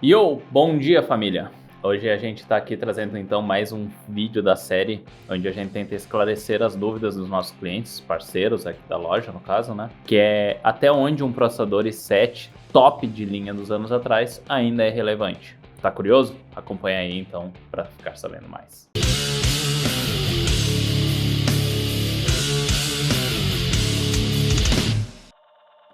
Yo, bom dia família! Hoje a gente está aqui trazendo então mais um vídeo da série onde a gente tenta esclarecer as dúvidas dos nossos clientes, parceiros aqui da loja no caso, né? Que é até onde um processador i7 top de linha dos anos atrás ainda é relevante. Tá curioso? Acompanha aí então para ficar sabendo mais.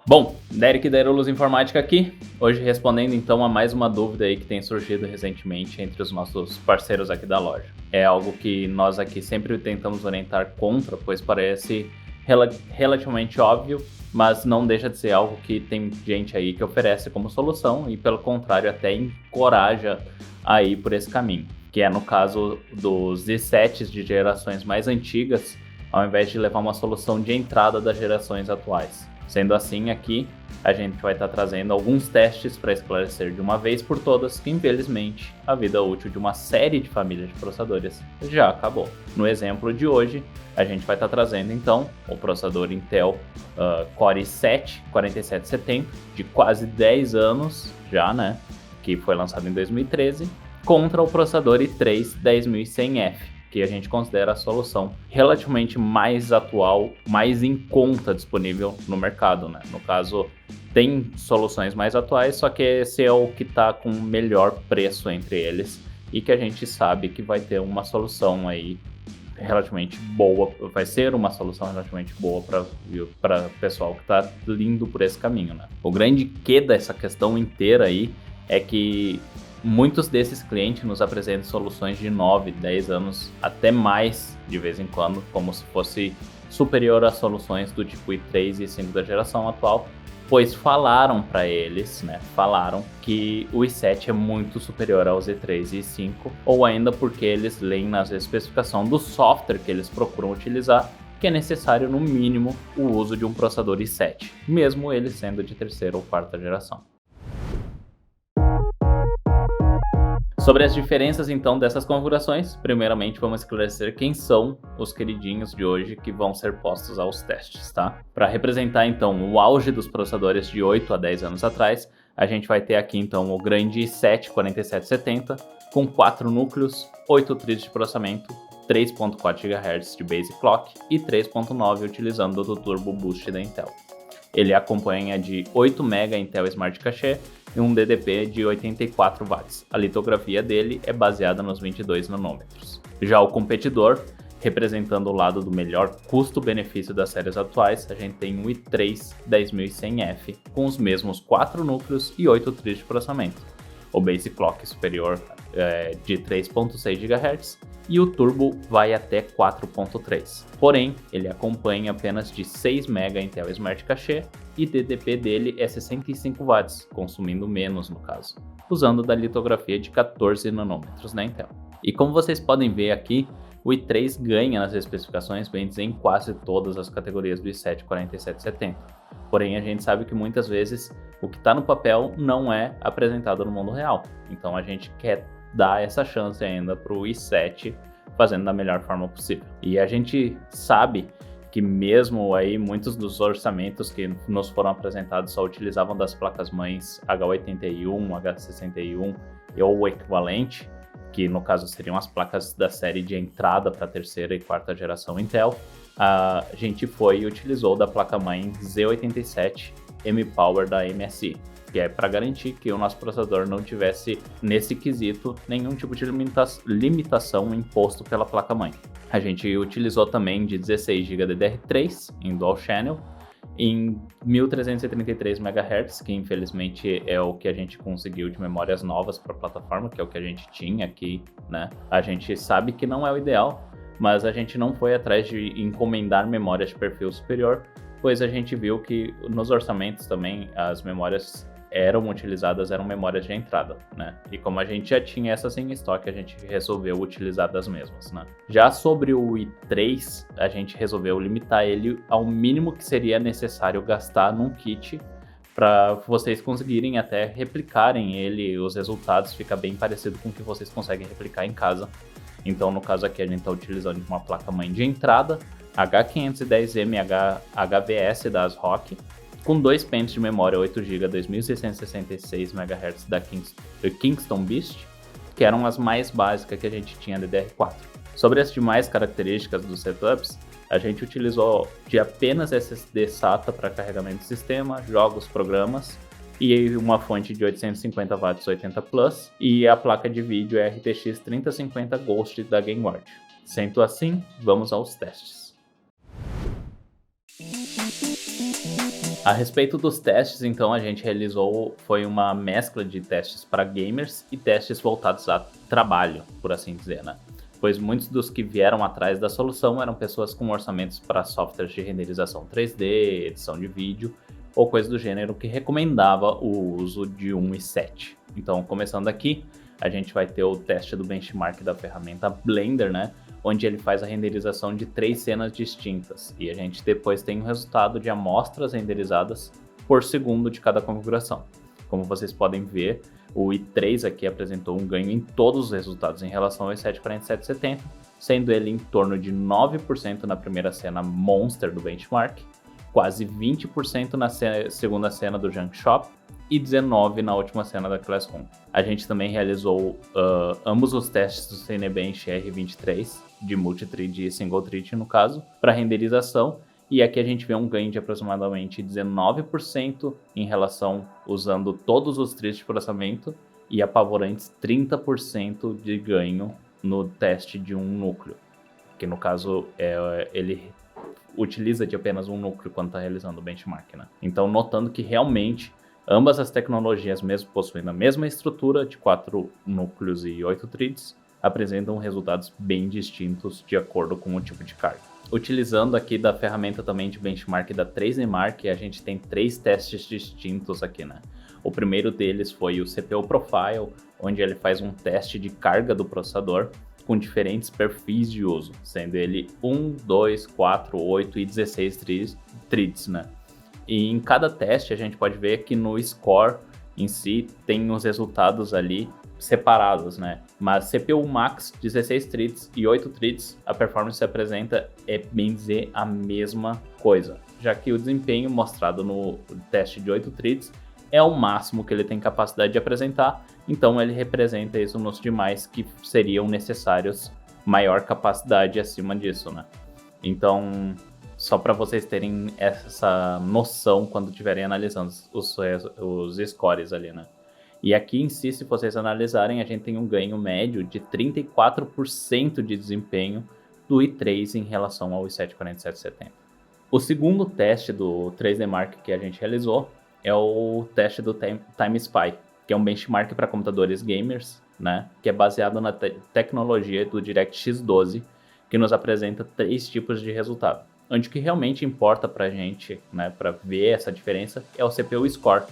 Bom, Derek da Aeroluz Informática aqui, hoje respondendo então a mais uma dúvida aí que tem surgido recentemente entre os nossos parceiros aqui da loja. É algo que nós aqui sempre tentamos orientar contra, pois parece relativamente óbvio, mas não deixa de ser algo que tem gente aí que oferece como solução e pelo contrário até encoraja a ir por esse caminho, que é no caso dos i7s de gerações mais antigas, ao invés de levar uma solução de entrada das gerações atuais. Sendo assim, aqui a gente vai estar trazendo alguns testes para esclarecer de uma vez por todas que, infelizmente, a vida útil de uma série de famílias de processadores já acabou. No exemplo de hoje, a gente vai estar trazendo então o processador Intel Core i7 4770 de quase 10 anos já, né, que foi lançado em 2013, contra o processador i3 10100F, que a gente considera a solução relativamente mais atual, mais em conta disponível no mercado, né? No caso, tem soluções mais atuais, só que esse é o que está com o melhor preço entre eles e que a gente sabe que vai ter uma solução aí relativamente boa, vai ser uma solução relativamente boa para o pessoal que está indo por esse caminho, né? O grande quê dessa questão inteira aí é que muitos desses clientes nos apresentam soluções de 9, 10 anos, até mais de vez em quando, como se fosse superior às soluções do tipo i3 e i5 da geração atual, pois falaram para eles, né, falaram que o i7 é muito superior aos i3 e i5, ou ainda porque eles leem nas especificações do software que eles procuram utilizar, que é necessário no mínimo o uso de um processador i7, mesmo ele sendo de terceira ou quarta geração. Sobre as diferenças então dessas configurações, primeiramente vamos esclarecer quem são os queridinhos de hoje que vão ser postos aos testes, tá? Para representar então o auge dos processadores de 8 a 10 anos atrás, a gente vai ter aqui então o grande i7 4770 com 4 núcleos, 8 threads de processamento, 3.4 GHz de base clock e 3.9 utilizando o Turbo Boost da Intel. Ele acompanha de 8 MB Intel Smart Cache e um DDP de 84 watts. A litografia dele é baseada nos 22 nanômetros. Já o competidor, representando o lado do melhor custo-benefício das séries atuais, a gente tem o i3 10100F com os mesmos 4 núcleos e 8 threads de processamento. O base clock superior de 3.6 GHz e o turbo vai até 4.3. Porém, ele acompanha apenas de 6 MB Intel Smart Cache e DDP dele é 65 watts, consumindo menos no caso, usando da litografia de 14 nanômetros da Intel. E como vocês podem ver aqui, o i3 ganha nas especificações, bem dizer, em quase todas as categorias do i7 4770. Porém, a gente sabe que muitas vezes o que está no papel não é apresentado no mundo real. Então a gente quer dar essa chance ainda para o i7 fazendo da melhor forma possível. E a gente sabe que mesmo aí muitos dos orçamentos que nos foram apresentados só utilizavam das placas-mães H81, H61 ou o equivalente, que no caso seriam as placas da série de entrada para a terceira e quarta geração Intel, a gente foi e utilizou da placa-mãe Z87 M-Power da MSI, que é para garantir que o nosso processador não tivesse, nesse quesito, nenhum tipo de limitação imposto pela placa-mãe. A gente utilizou também de 16 GB DDR3 em Dual Channel, em 1333 MHz, que infelizmente é o que a gente conseguiu de memórias novas para a plataforma, que é o que a gente tinha aqui, né? A gente sabe que não é o ideal, mas a gente não foi atrás de encomendar memórias de perfil superior, pois a gente viu que nos orçamentos também as memórias eram memórias de entrada, né? E como a gente já tinha essas em estoque, a gente resolveu utilizar das mesmas, né? Já sobre o i3, a gente resolveu limitar ele ao mínimo que seria necessário gastar num kit para vocês conseguirem até replicarem ele, os resultados fica bem parecido com o que vocês conseguem replicar em casa. Então, no caso aqui, a gente está utilizando uma placa-mãe de entrada, H510M HVS da ASRock, com 2 pentes de memória 8GB 2666 MHz da Kingston Beast, que eram as mais básicas que a gente tinha DDR4. Sobre as demais características dos setups, a gente utilizou de apenas SSD SATA para carregamento do sistema, jogos, programas, e uma fonte de 850 watts 80 Plus, e a placa de vídeo é RTX 3050 Ghost da Gameward. Sendo assim, vamos aos testes. A respeito dos testes, então, a gente realizou foi uma mescla de testes para gamers e testes voltados a trabalho, por assim dizer, né? Pois muitos dos que vieram atrás da solução eram pessoas com orçamentos para softwares de renderização 3D, edição de vídeo ou coisa do gênero que recomendava o uso de 1 e 7. Então, começando aqui, a gente vai ter o teste do benchmark da ferramenta Blender, né? Onde ele faz a renderização de 3 cenas distintas, e a gente depois tem o resultado de amostras renderizadas por segundo de cada configuração. Como vocês podem ver, o i3 aqui apresentou um ganho em todos os resultados em relação ao i7 4770, sendo ele em torno de 9% na primeira cena Monster do benchmark, quase 20% na segunda cena do Junk Shop, e 19% na última cena da Classroom. A gente também realizou ambos os testes do Cinebench R23, de Multi-Thread e Single-Thread no caso, para renderização, e aqui a gente vê um ganho de aproximadamente 19% em relação usando todos os threads de processamento e apavorantes 30% de ganho no teste de um núcleo, que no caso ele utiliza de apenas um núcleo quando está realizando o benchmark, né? Então, notando que realmente ambas as tecnologias, mesmo possuindo a mesma estrutura de 4 núcleos e 8 threads, apresentam resultados bem distintos de acordo com o tipo de carga. Utilizando aqui da ferramenta também de benchmark da 3Dmark, a gente tem 3 testes distintos aqui, né? O primeiro deles foi o CPU Profile, onde ele faz um teste de carga do processador com diferentes perfis de uso, sendo ele 1, 2, 4, 8 e 16 threads, né? E em cada teste a gente pode ver que no score em si tem os resultados ali separados, né? Mas CPU Max, 16 threads e 8 threads, a performance se apresenta bem dizer a mesma coisa, já que o desempenho mostrado no teste de 8 threads é o máximo que ele tem capacidade de apresentar, então ele representa isso nos demais que seriam necessários maior capacidade acima disso, né? Então, só para vocês terem essa noção quando estiverem analisando os scores ali, né? E aqui em si, se vocês analisarem, a gente tem um ganho médio de 34% de desempenho do i3 em relação ao i7 4770. O segundo teste do 3Dmark que a gente realizou é o teste do Time Spy, que é um benchmark para computadores gamers, né? Que é baseado na tecnologia do DirectX 12, que nos apresenta 3 tipos de resultado. Onde o que realmente importa para a gente, né, para ver essa diferença, é o CPU Score,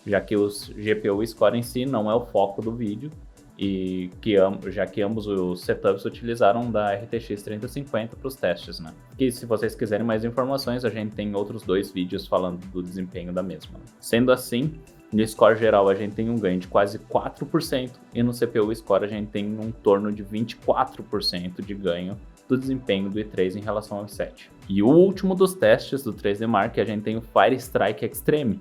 já que o GPU Score em si não é o foco do vídeo, e já que ambos os setups utilizaram da RTX 3050 para os testes, né? Que se vocês quiserem mais informações, a gente tem outros 2 vídeos falando do desempenho da mesma. Sendo assim, no score geral a gente tem um ganho de quase 4%, e no CPU Score a gente tem um torno de 24% de ganho do desempenho do i3 em relação ao i7. E o último dos testes do 3Dmark, a gente tem o Fire Strike Extreme,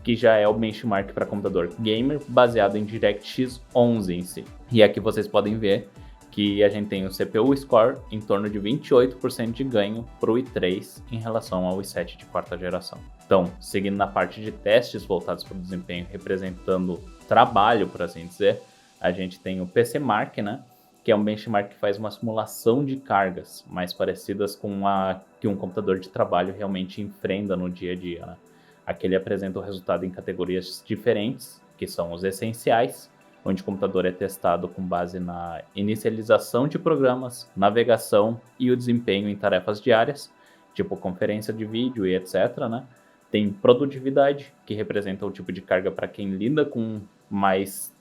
que já é o benchmark para computador gamer baseado em DirectX 11 em si. E aqui vocês podem ver que a gente tem o CPU Score em torno de 28% de ganho para o i3 em relação ao i7 de 4ª geração. Então, seguindo na parte de testes voltados para o desempenho, representando trabalho, por assim dizer, a gente tem o PCMark, né? Que é um benchmark que faz uma simulação de cargas mais parecidas com a que um computador de trabalho realmente enfrenta no dia a dia, né? Aqui ele apresenta o resultado em categorias diferentes, que são os essenciais, onde o computador é testado com base na inicialização de programas, navegação e o desempenho em tarefas diárias, tipo conferência de vídeo e etc, né? Tem produtividade, que representa o tipo de carga para quem lida com mais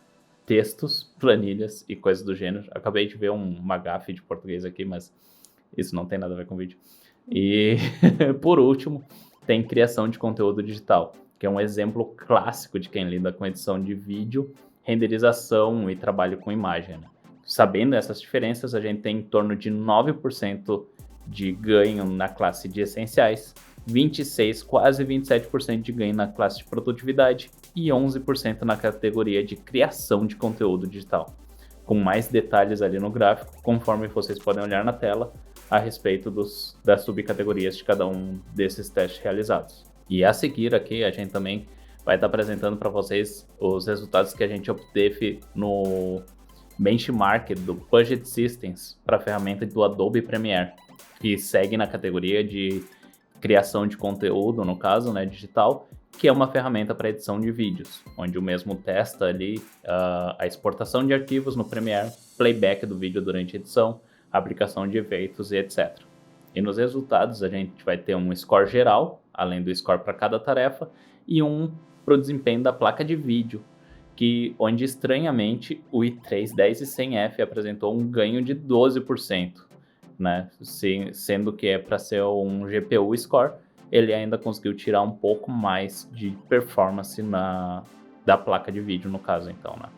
textos, planilhas e coisas do gênero. Acabei de ver uma gafe de português aqui, mas isso não tem nada a ver com o vídeo. E, por último, tem criação de conteúdo digital, que é um exemplo clássico de quem lida com edição de vídeo, renderização e trabalho com imagem, né? Sabendo essas diferenças, a gente tem em torno de 9% de ganho na classe de essenciais, 26, quase 27% de ganho na classe de produtividade e 11% na categoria de criação de conteúdo digital, com mais detalhes ali no gráfico, conforme vocês podem olhar na tela, a respeito das subcategorias de cada um desses testes realizados. E a seguir aqui, a gente também vai estar apresentando para vocês os resultados que a gente obteve no benchmark do Puget Systems para a ferramenta do Adobe Premiere, que segue na categoria de criação de conteúdo, no caso, né, digital, que é uma ferramenta para edição de vídeos, onde o mesmo testa ali a exportação de arquivos no Premiere, playback do vídeo durante a edição, aplicação de efeitos e etc. E nos resultados a gente vai ter um score geral, além do score para cada tarefa, e um para o desempenho da placa de vídeo, onde estranhamente o i3 10100F apresentou um ganho de 12%, né? Sendo que é para ser um GPU score, ele ainda conseguiu tirar um pouco mais de performance da placa de vídeo, no caso, então, né?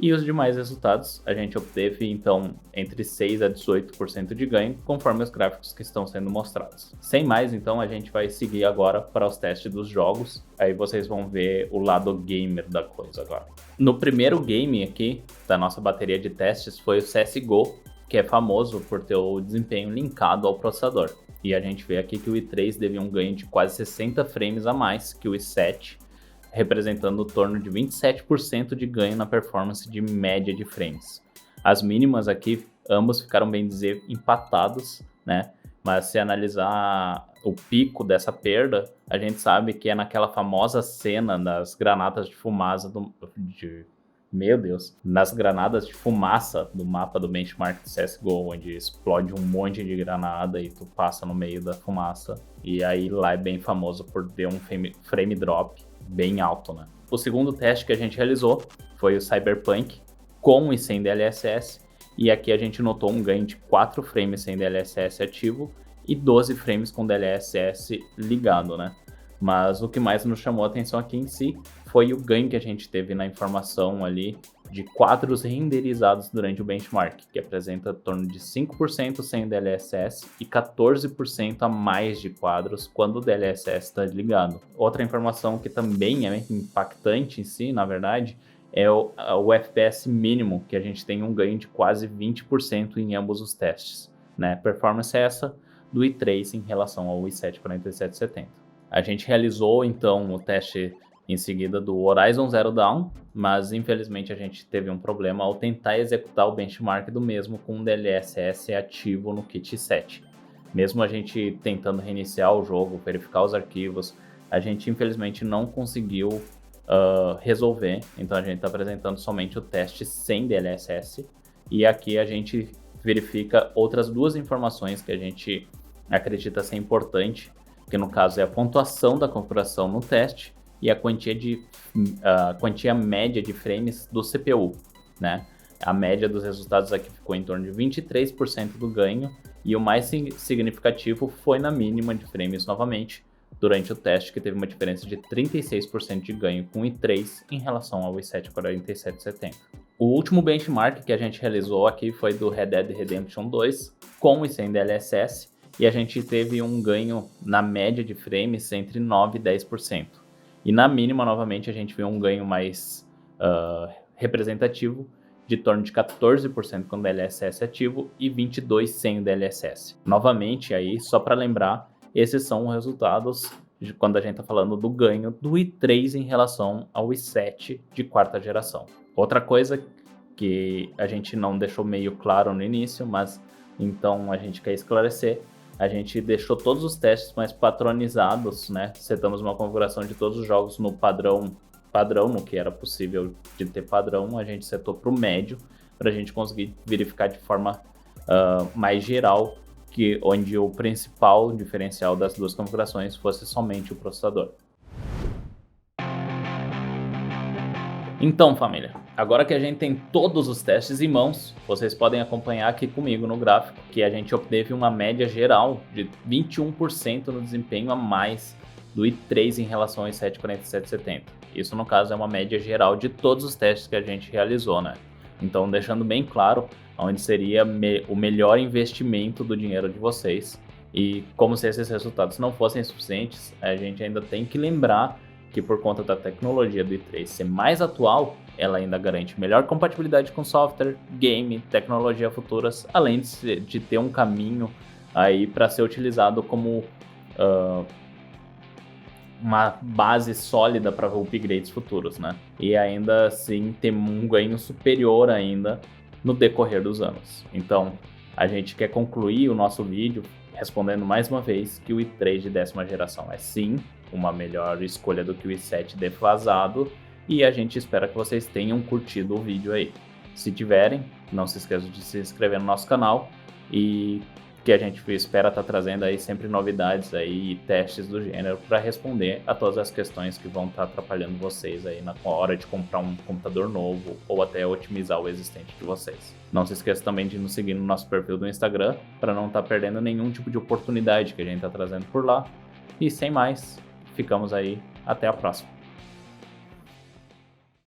E os demais resultados, a gente obteve, então, entre 6% a 18% de ganho, conforme os gráficos que estão sendo mostrados. Sem mais, então, a gente vai seguir agora para os testes dos jogos. Aí vocês vão ver o lado gamer da coisa agora. No primeiro game aqui, da nossa bateria de testes, foi o CSGO, que é famoso por ter o desempenho linkado ao processador. E a gente vê aqui que o i3 teve um ganho de quase 60 frames a mais que o i7, representando em torno de 27% de ganho na performance de média de frames. As mínimas aqui, ambos ficaram, bem dizer, empatados, né? Mas se analisar o pico dessa perda, a gente sabe que é naquela famosa cena das granadas de fumaça nas granadas de fumaça do mapa do benchmark de CSGO, onde explode um monte de granada e tu passa no meio da fumaça. E aí lá é bem famoso por ter um frame drop bem alto, né? O segundo teste que a gente realizou foi o Cyberpunk com e sem DLSS, e aqui a gente notou um ganho de 4 frames sem DLSS ativo e 12 frames com DLSS ligado, né? Mas o que mais nos chamou a atenção aqui em si foi o ganho que a gente teve na informação ali de quadros renderizados durante o benchmark, que apresenta em torno de 5% sem DLSS e 14% a mais de quadros quando o DLSS está ligado. Outra informação que também é impactante em si, na verdade, é o FPS mínimo, que a gente tem um ganho de quase 20% em ambos os testes, né? Performance essa do i3 em relação ao i7 4770. A gente realizou então o teste em seguida do Horizon Zero Dawn, mas infelizmente a gente teve um problema ao tentar executar o benchmark do mesmo com um DLSS ativo no kit 7. Mesmo a gente tentando reiniciar o jogo, verificar os arquivos, a gente infelizmente não conseguiu resolver, então a gente está apresentando somente o teste sem DLSS, e aqui a gente verifica outras duas informações que a gente acredita ser importante, que no caso é a pontuação da configuração no teste e a quantia média de frames do CPU, né? A média dos resultados aqui ficou em torno de 23% do ganho, e o mais significativo foi na mínima de frames novamente, durante o teste, que teve uma diferença de 36% de ganho com o i3 em relação ao i7 4770. O último benchmark que a gente realizou aqui foi do Red Dead Redemption 2, com e sem DLSS, e a gente teve um ganho na média de frames entre 9% e 10%. E na mínima, novamente, a gente viu um ganho mais representativo, de torno de 14% com DLSS ativo e 22% sem o DLSS. Novamente, aí, só para lembrar, esses são os resultados de quando a gente está falando do ganho do i3 em relação ao i7 de quarta geração. Outra coisa que a gente não deixou meio claro no início, mas então a gente quer esclarecer, a gente deixou todos os testes mais patronizados, né? Setamos uma configuração de todos os jogos no padrão, no que era possível de ter padrão, a gente setou para o médio, para a gente conseguir verificar de forma mais geral, onde o principal diferencial das duas configurações fosse somente o processador. Então, família, agora que a gente tem todos os testes em mãos, vocês podem acompanhar aqui comigo no gráfico que a gente obteve uma média geral de 21% no desempenho a mais do i3 em relação ao i7 4770. Isso, no caso, é uma média geral de todos os testes que a gente realizou, né? Então, deixando bem claro onde seria o melhor investimento do dinheiro de vocês, E como se esses resultados não fossem suficientes, a gente ainda tem que lembrar que por conta da tecnologia do i3 ser mais atual, ela ainda garante melhor compatibilidade com software, game, tecnologia futuras, além de ter um caminho aí para ser utilizado como uma base sólida para upgrades futuros, né? E ainda assim tem um ganho superior ainda no decorrer dos anos. Então, a gente quer concluir o nosso vídeo respondendo mais uma vez que o i3 de 10ª geração é sim uma melhor escolha do que o i7 defasado, e a gente espera que vocês tenham curtido o vídeo aí. Se tiverem, não se esqueçam de se inscrever no nosso canal, e que a gente espera estar trazendo aí sempre novidades aí e testes do gênero para responder a todas as questões que vão estar atrapalhando vocês aí na hora de comprar um computador novo ou até otimizar o existente de vocês. Não se esqueça também de nos seguir no nosso perfil do Instagram para não estar perdendo nenhum tipo de oportunidade que a gente está trazendo por lá. E sem mais, ficamos aí. Até a próxima.